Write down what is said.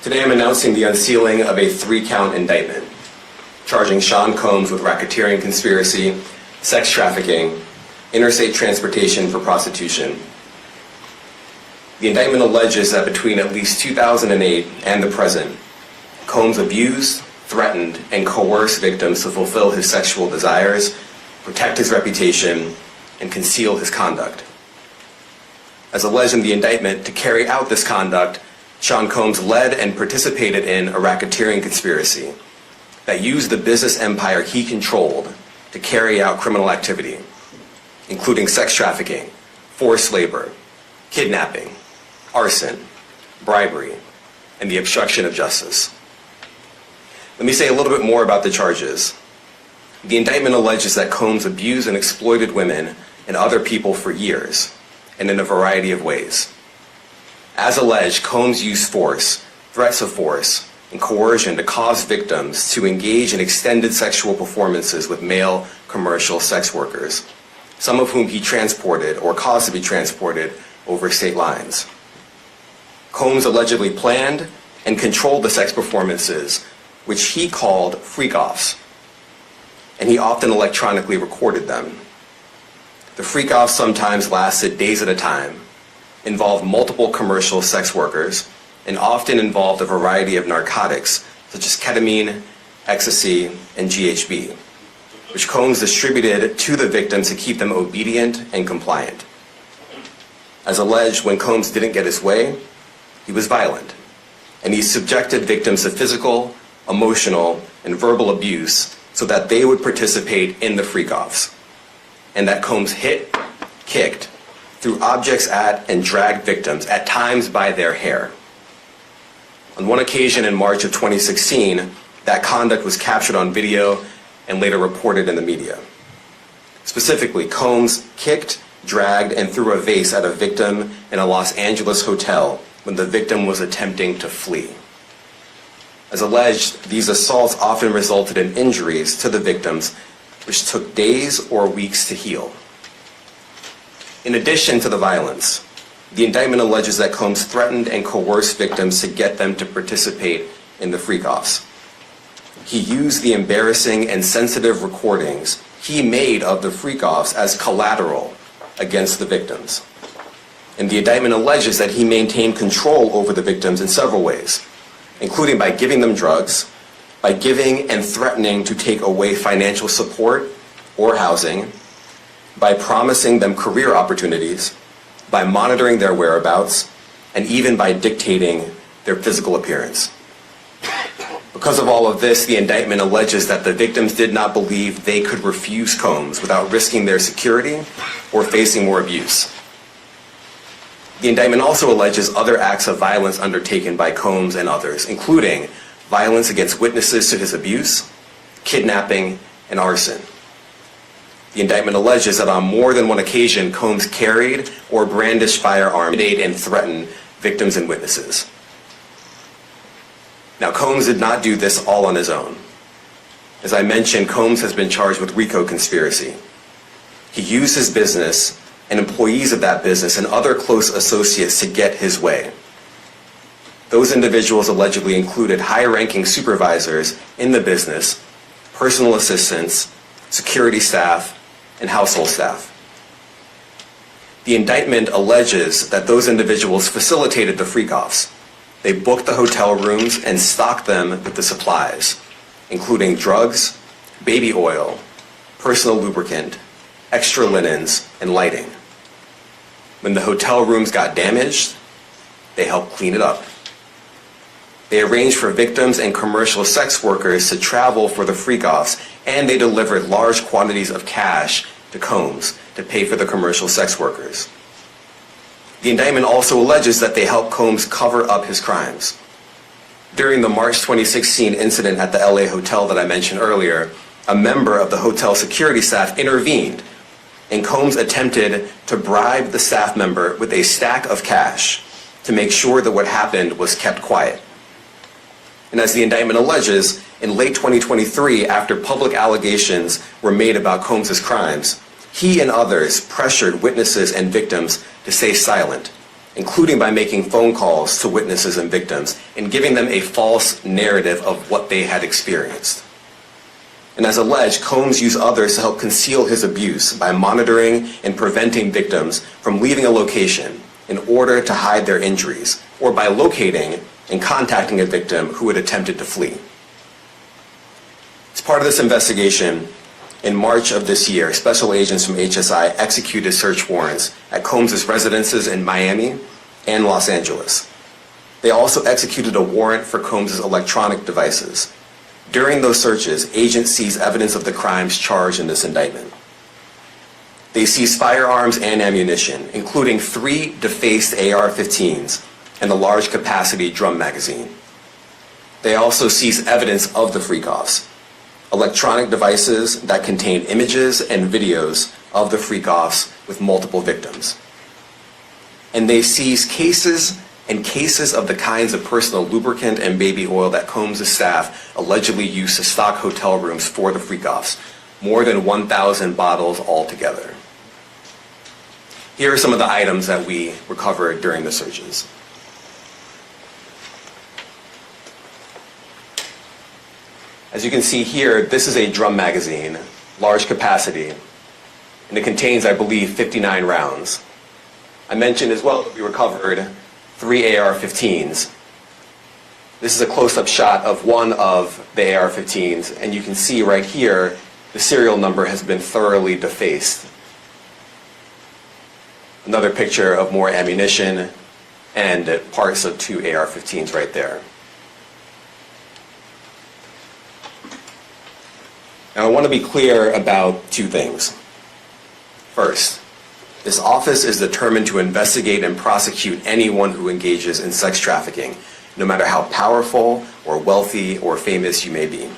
Today I'm announcing the unsealing of a 3-count indictment, charging Sean Combs with racketeering conspiracy, sex trafficking, interstate transportation for prostitution. The indictment alleges that between at least 2008 and the present, Combs abused, threatened, and coerced victims to fulfill his sexual desires, protect his reputation, and conceal his conduct. As alleged in the indictment, to carry out this conduct, Sean Combs led and participated in a racketeering conspiracy that used the business empire he controlled to carry out criminal activity, including sex trafficking, forced labor, kidnapping, arson, bribery, and the obstruction of justice. Let me say a little bit more about the charges. The indictment alleges that Combs abused and exploited women and other people for years, and in a variety of ways. As alleged, Combs used force, threats of force, and coercion to cause victims to engage in extended sexual performances with male commercial sex workers, some of whom he transported or caused to be transported over state lines. Combs allegedly planned and controlled the sex performances, which he called freak-offs, and he often electronically recorded them. The freak-offs sometimes lasted days at a time, involved multiple commercial sex workers, and often involved a variety of narcotics such as ketamine, ecstasy, and GHB, which Combs distributed to the victims to keep them obedient and compliant. As alleged, when Combs didn't get his way, he was violent, and he subjected victims to physical, emotional, and verbal abuse so that they would participate in the freak-offs, and that Combs hit, kicked, threw objects at, and dragged victims, at times by their hair. On one occasion in March of 2016, that conduct was captured on video and later reported in the media. Specifically, Combs kicked, dragged, and threw a vase at a victim in a Los Angeles hotel when the victim was attempting to flee. As alleged, these assaults often resulted in injuries to the victims, which took days or weeks to heal. In addition to the violence, the indictment alleges that Combs threatened and coerced victims to get them to participate in the freak-offs. He used the embarrassing and sensitive recordings he made of the freak-offs as collateral against the victims. And the indictment alleges that he maintained control over the victims in several ways, including by giving them drugs, by giving and threatening to take away financial support or housing, by promising them career opportunities, by monitoring their whereabouts, and even by dictating their physical appearance. Because of all of this, the indictment alleges that the victims did not believe they could refuse Combs without risking their security or facing more abuse. The indictment also alleges other acts of violence undertaken by Combs and others, including violence against witnesses to his abuse, kidnapping, and arson. The indictment alleges that on more than one occasion, Combs carried or brandished firearms to intimidate and threaten victims and witnesses. Now, Combs did not do this all on his own. As I mentioned, Combs has been charged with RICO conspiracy. He used his business and employees of that business and other close associates to get his way. Those individuals allegedly included high-ranking supervisors in the business, personal assistants, security staff, and household staff. The indictment alleges that those individuals facilitated the freak-offs. They booked the hotel rooms and stocked them with the supplies, including drugs, baby oil, personal lubricant, extra linens, and lighting. When the hotel rooms got damaged, they helped clean it up. They arranged for victims and commercial sex workers to travel for the freak-offs, and they delivered large quantities of cash to Combs to pay for the commercial sex workers. The indictment also alleges that they helped Combs cover up his crimes. During the March 2016 incident at the LA hotel that I mentioned earlier, a member of the hotel security staff intervened, and Combs attempted to bribe the staff member with a stack of cash to make sure that what happened was kept quiet. And as the indictment alleges, in late 2023, after public allegations were made about Combs' crimes, he and others pressured witnesses and victims to stay silent, including by making phone calls to witnesses and victims and giving them a false narrative of what they had experienced. And as alleged, Combs used others to help conceal his abuse by monitoring and preventing victims from leaving a location in order to hide their injuries, or by locating and contacting a victim who had attempted to flee. As part of this investigation, in March of this year, special agents from HSI executed search warrants at Combs' residences in Miami and Los Angeles. They also executed a warrant for Combs' electronic devices. During those searches, agents seized evidence of the crimes charged in this indictment. They seized firearms and ammunition, including 3 defaced AR-15s and a large capacity drum magazine. They also seized evidence of the freak-offs, electronic devices that contained images and videos of the freak-offs with multiple victims. And they seized cases and cases of the kinds of personal lubricant and baby oil that Combs' staff allegedly used to stock hotel rooms for the freak-offs, more than 1,000 bottles altogether. Here are some of the items that we recovered during the searches. As you can see here, this is a drum magazine, large capacity, and it contains, I believe, 59 rounds. I mentioned as well that we recovered 3 AR-15s. This is a close-up shot of one of the AR-15s, and you can see right here the serial number has been thoroughly defaced. Another picture of more ammunition and parts of 2 AR-15s right there. Now, I want to be clear about 2 things. First, this office is determined to investigate and prosecute anyone who engages in sex trafficking, no matter how powerful or wealthy or famous you may be.